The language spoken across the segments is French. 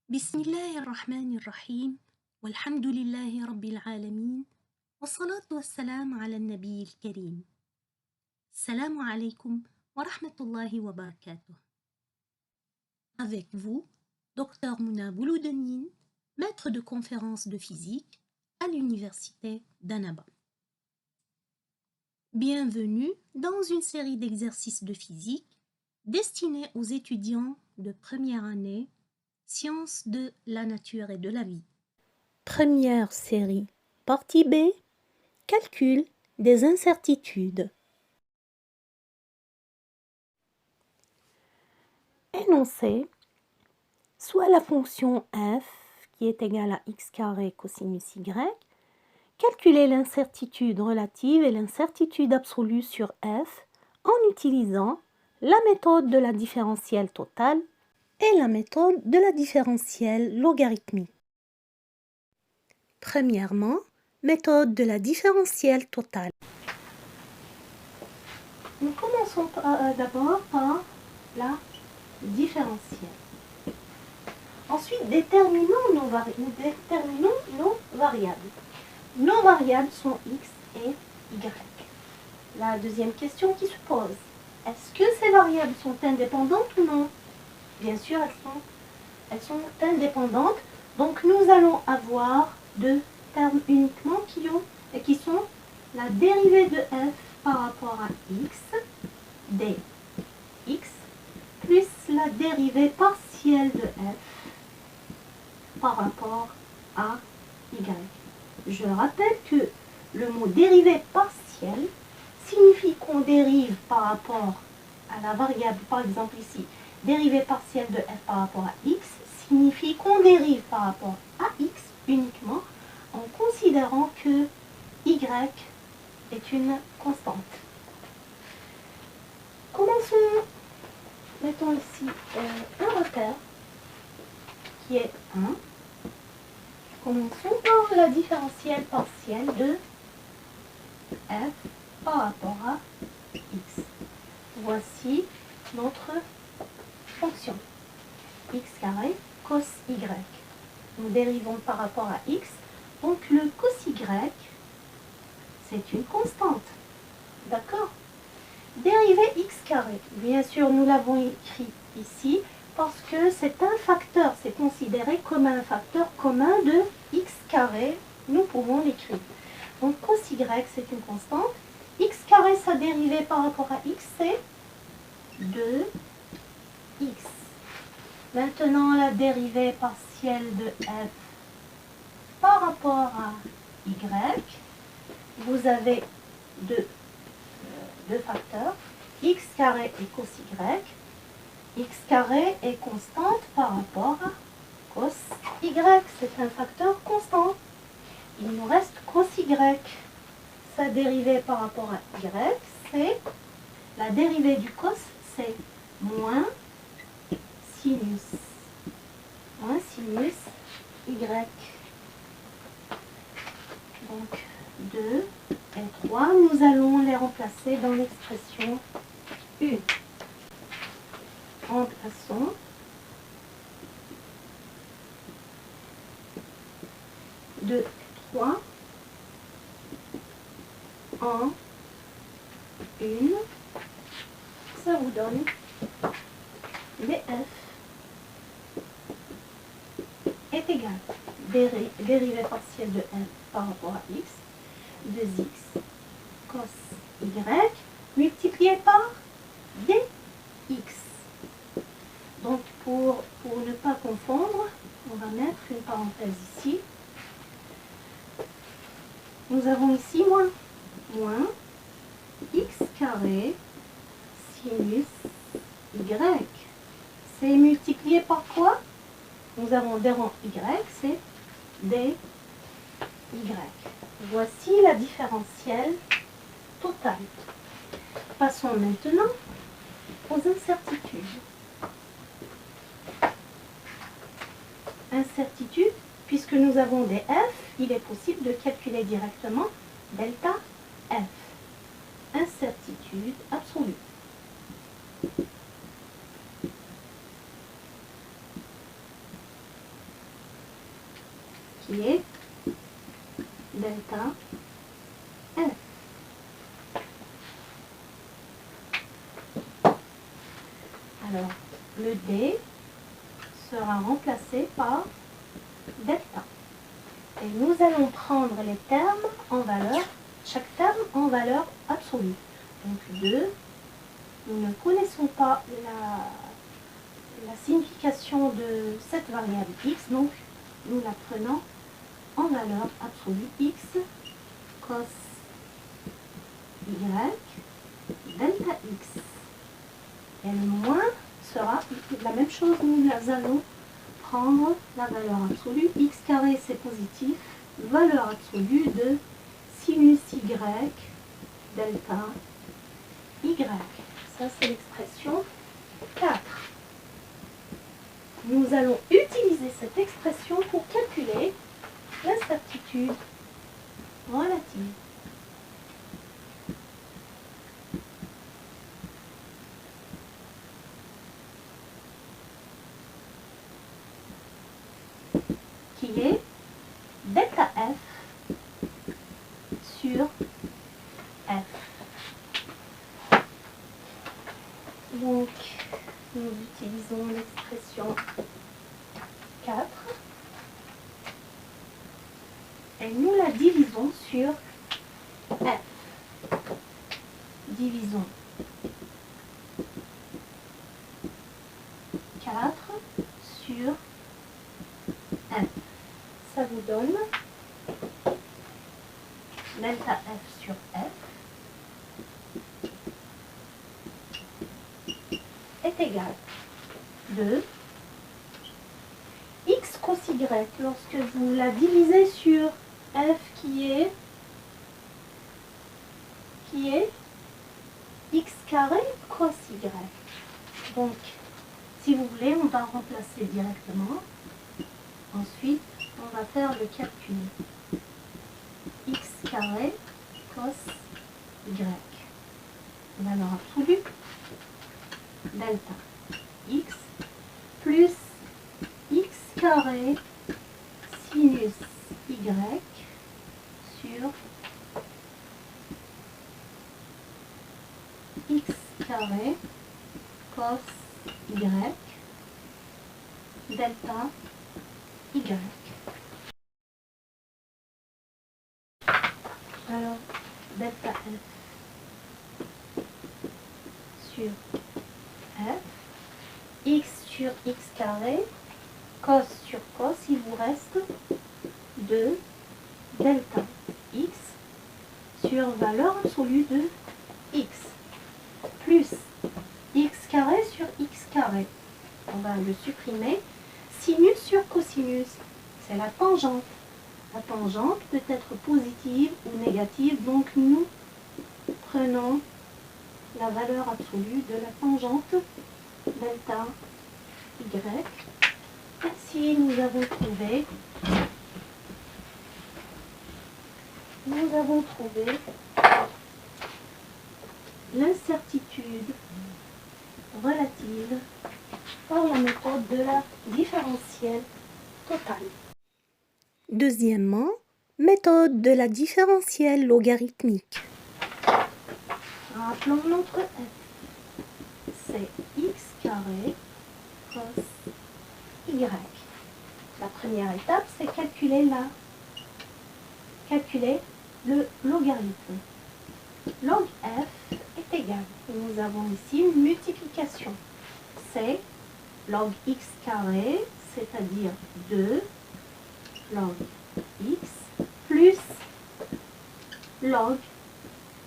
بسم الله الرحمن الرحيم والحمد لله رب العالمين والصلاة والسلام على النبي الكريم. السلام عليكم ورحمة الله وبركاته. Avec vous, Dr Mouna Bouloudenine, maître de conférence de physique à l'université d'Annaba. Bienvenue dans une série d'exercices de physique destinés aux étudiants de première année, sciences de la nature et de la vie. Première série, partie B, calcul des incertitudes. Énoncé, soit la fonction f qui est égale à x carré cosinus y, calculer l'incertitude relative et l'incertitude absolue sur f en utilisant la méthode de la différentielle totale et la méthode de la différentielle logarithmique. Premièrement, méthode de la différentielle totale. Nous commençons d'abord par la différentielle. Ensuite, déterminons nos variables. Nos variables sont x et y. La deuxième question qui se pose, est-ce que ces variables sont indépendantes ou non? Bien sûr, elles sont indépendantes. Donc, nous allons avoir deux termes uniquement qui sont la dérivée de f par rapport à x, dx, plus la dérivée partielle de f par rapport à y. Je rappelle que le mot dérivée partielle signifie qu'on dérive par rapport à la variable, par exemple ici, dérivée partielle de f par rapport à x, signifie qu'on dérive par rapport à x uniquement en considérant que y est une constante. Commençons, mettons ici un repère qui est 1. Commençons par la différentielle partielle de f par rapport à x. Voici notre fonction x carré cos y. Nous dérivons par rapport à x, donc le cos y, c'est une constante. D'accord? Dérivée x carré. Bien sûr, nous l'avons écrit ici parce que c'est un facteur, c'est considéré comme un facteur commun de x carré. Nous pouvons l'écrire. Donc cos y, c'est une constante. X carré, sa dérivée par rapport à x, c'est 2x. Maintenant, la dérivée partielle de f par rapport à y, vous avez deux facteurs, x carré et cos y. X carré est constante par rapport à cos y, c'est un facteur constant. Il nous reste cos y. Sa dérivée par rapport à y, c'est la dérivée du cos, c'est moins sinus y. Donc 2 et 3, nous allons les remplacer dans l'expression 1. Remplaçons. De 3 en 1, ça vous donne df est égal dérivée partielle de f par rapport à x, 2x cos y multiplié par dx. Donc pour ne pas confondre, on va mettre une parenthèse ici. Nous avons ici moins x carré sinus y. C'est multiplié par quoi? Nous avons des rangs y, c'est dy. Voici la différentielle totale. Passons maintenant aux incertitudes. Incertitude, puisque nous avons des f, il est possible de calculer directement delta f. Incertitude absolue. qui est delta F. Alors, le D sera remplacé par delta. Et nous allons prendre les termes en valeur, chaque terme en valeur absolue. Donc 2, nous ne connaissons pas la signification de cette variable x, donc nous la prenons en valeur absolue x cos y delta x. Et le moins sera la même chose, nous allons prendre la valeur absolue, x carré c'est positif, valeur absolue de sinus y delta y. Ça c'est l'expression 4. Nous allons utiliser cette expression pour calculer l'incertitude relative. Qui est delta F sur F. Donc, nous utilisons l'expression 4 et nous la divisons sur F. Divisons 4 sur F. Ça vous donne delta F sur F est égal à 2 x cos y lorsque vous la divisez sur F qui est x carré cos y. Donc, si vous voulez, on va remplacer directement. Ensuite, on va faire le calcul. X carré cos y. Valeur absolue, delta x plus x carré sinus y sur x carré cos y delta y. Alors, delta f sur f, x sur x carré, cos sur cos, il vous reste 2 delta x sur valeur absolue de x, plus x carré sur x carré. On va le supprimer. Sinus sur cosinus, c'est la tangente. La tangente peut être positive ou négative, donc nous prenons la valeur absolue de la tangente delta y. Ainsi, nous avons trouvé l'incertitude relative par la méthode de la différentielle totale. Deuxièmement, méthode de la différentielle logarithmique. Rappelons notre f. C'est x carré cos y. La première étape, c'est calculer le logarithme. Log f est égal. Nous avons ici une multiplication. C'est log x carré, c'est-à-dire 2 log x plus log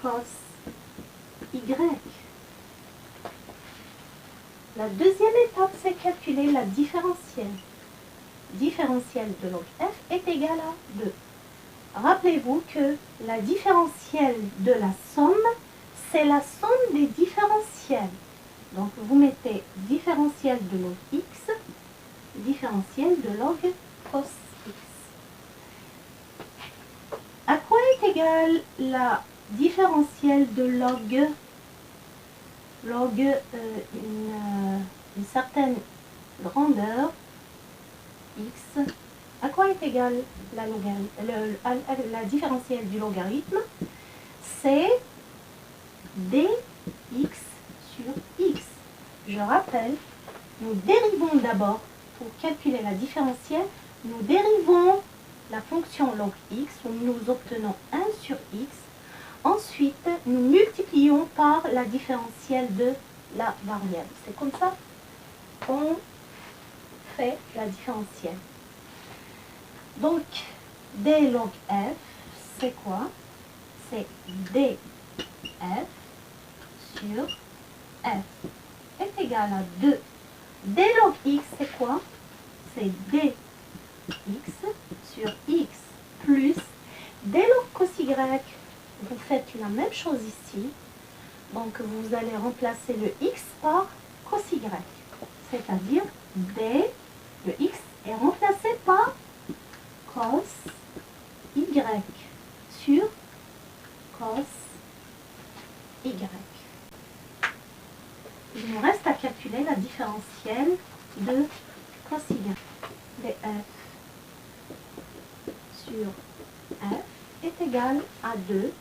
cos y. La deuxième étape, c'est calculer la différentielle. Différentielle de log f est égal à 2. Rappelez-vous que la différentielle de la somme, c'est la somme des différentiels. Donc, vous mettez différentielle de log x, différentielle de log cos x. À quoi est égale la différentielle de log une certaine grandeur x? À quoi est égal la différentielle du logarithme, c'est dx sur x. Je rappelle, nous dérivons d'abord, pour calculer la différentielle, nous dérivons la fonction log x, où nous obtenons 1 sur x. Ensuite, nous multiplions par la différentielle de la variable. C'est comme ça qu'on fait la différentielle. Donc, d log f, c'est quoi? C'est df sur f est égal à 2. d log x, c'est quoi? C'est dx sur x plus d log cos y. Vous faites la même chose ici. Donc, vous allez remplacer le x par cos y. C'est-à-dire, d, le x est remplacé par cos y sur cos y. Il nous reste à calculer la différentielle de cos y. df sur f est égal à 2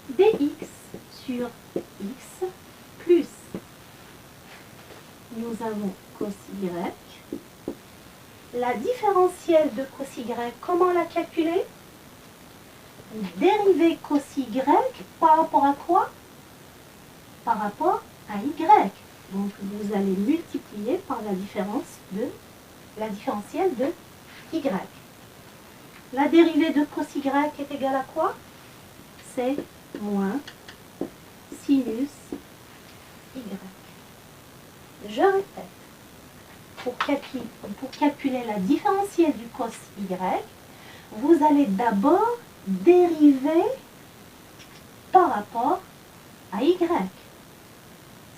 dx sur x plus, nous avons cos y. La différentielle de cos y, comment la calculer? Dériver cos y par rapport à quoi? Par rapport à y. Donc vous allez multiplier par la différentielle de y. La dérivée de cos y est égale à quoi? C'est moins sinus y. Je répète, pour calculer la différentielle du cos y, vous allez d'abord dériver par rapport à y.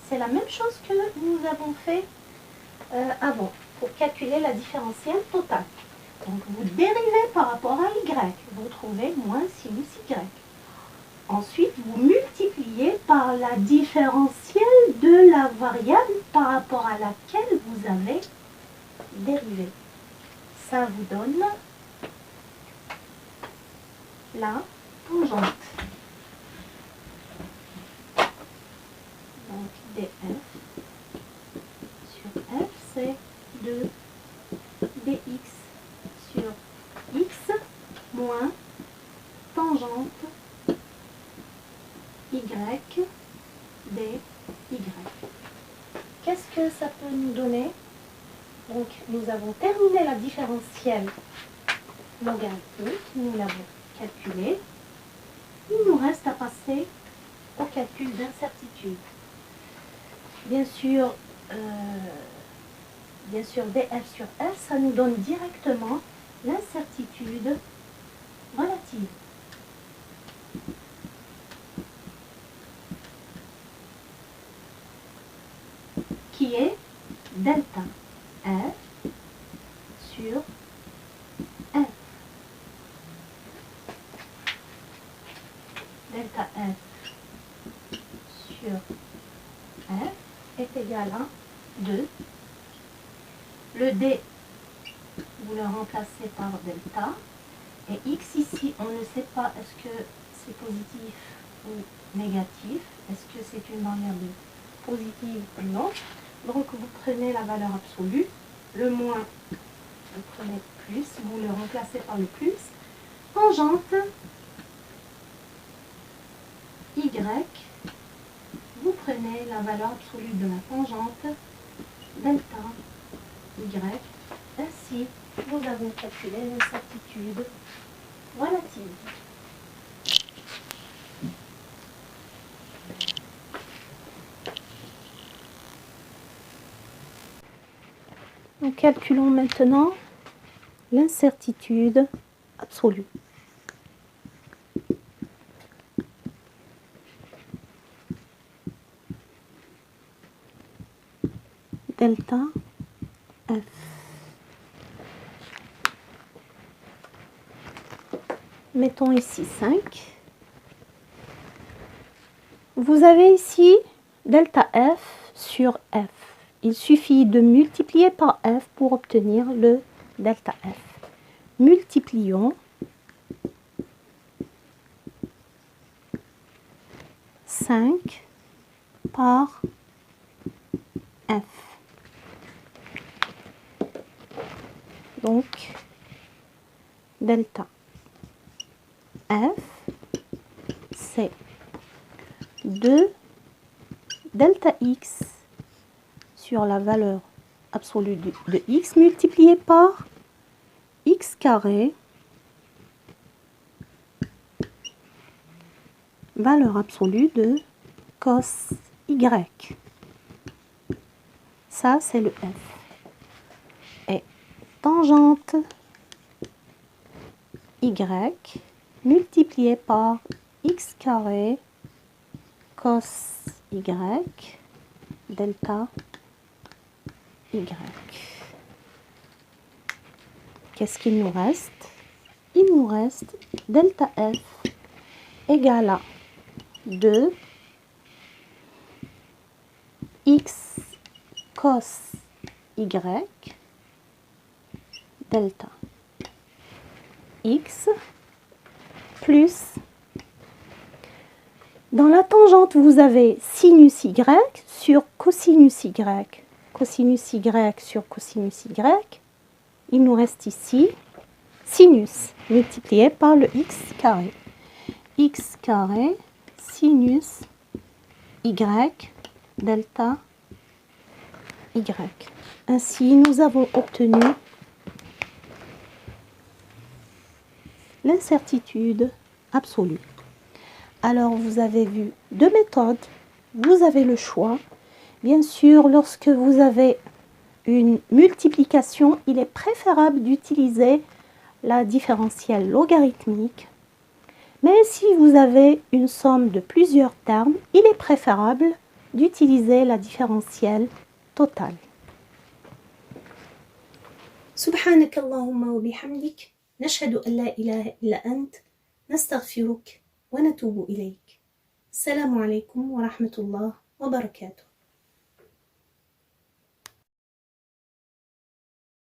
C'est la même chose que nous avons fait avant, pour calculer la différentielle totale. Donc vous dérivez par rapport à y, vous trouvez moins sinus y. Ensuite, vous multipliez par la différentielle de la variable par rapport à laquelle vous avez dérivé. Ça vous donne la tangente. Donc df sur f, c'est 2 dx sur x moins tangente y dy. Qu'est-ce que ça peut nous donner? Donc, nous avons terminé la différentielle logarithmique, nous l'avons calculée. Il nous reste à passer au calcul d'incertitude. Bien sûr, df sur f, ça nous donne directement l'incertitude relative. Qui est delta f sur f. Delta f sur f est égal à 2. Le d, vous le remplacez par delta. Et x ici, on ne sait pas est-ce que c'est positif ou négatif. Est-ce que c'est une variable positive ou non. Donc vous prenez la valeur absolue, le moins, vous prenez plus, vous le remplacez par le plus. Tangente y, vous prenez la valeur absolue de la tangente delta y. Ainsi, nous avons calculé l'incertitude relative. Nous calculons maintenant l'incertitude absolue. Delta F. Mettons ici 5. Vous avez ici delta F sur F. Il suffit de multiplier par f pour obtenir le delta f. multiplions 5 par f. Donc, delta f, c'est 2 delta x sur la valeur absolue de x multiplié par x carré, valeur absolue de cos y. Ça, c'est le f. Et tangente y multiplié par x carré cos y delta y. Qu'est-ce qu'il nous reste? Il nous reste delta f égale à 2 x cos y delta x plus, dans la tangente vous avez sinus y sur cosinus y, cosinus y sur cosinus y, il nous reste ici sinus multiplié par le x carré sinus y delta y. Ainsi, nous avons obtenu l'incertitude absolue. Alors, vous avez vu deux méthodes, vous avez le choix. Bien sûr, lorsque vous avez une multiplication, il est préférable d'utiliser la différentielle logarithmique. Mais si vous avez une somme de plusieurs termes, il est préférable d'utiliser la différentielle totale. سبحانك اللهم وبحمدك نشهد أن لا إله إلا أنت نستغفرك ونتوب إليك. السلام عليكم ورحمة الله وبركاته.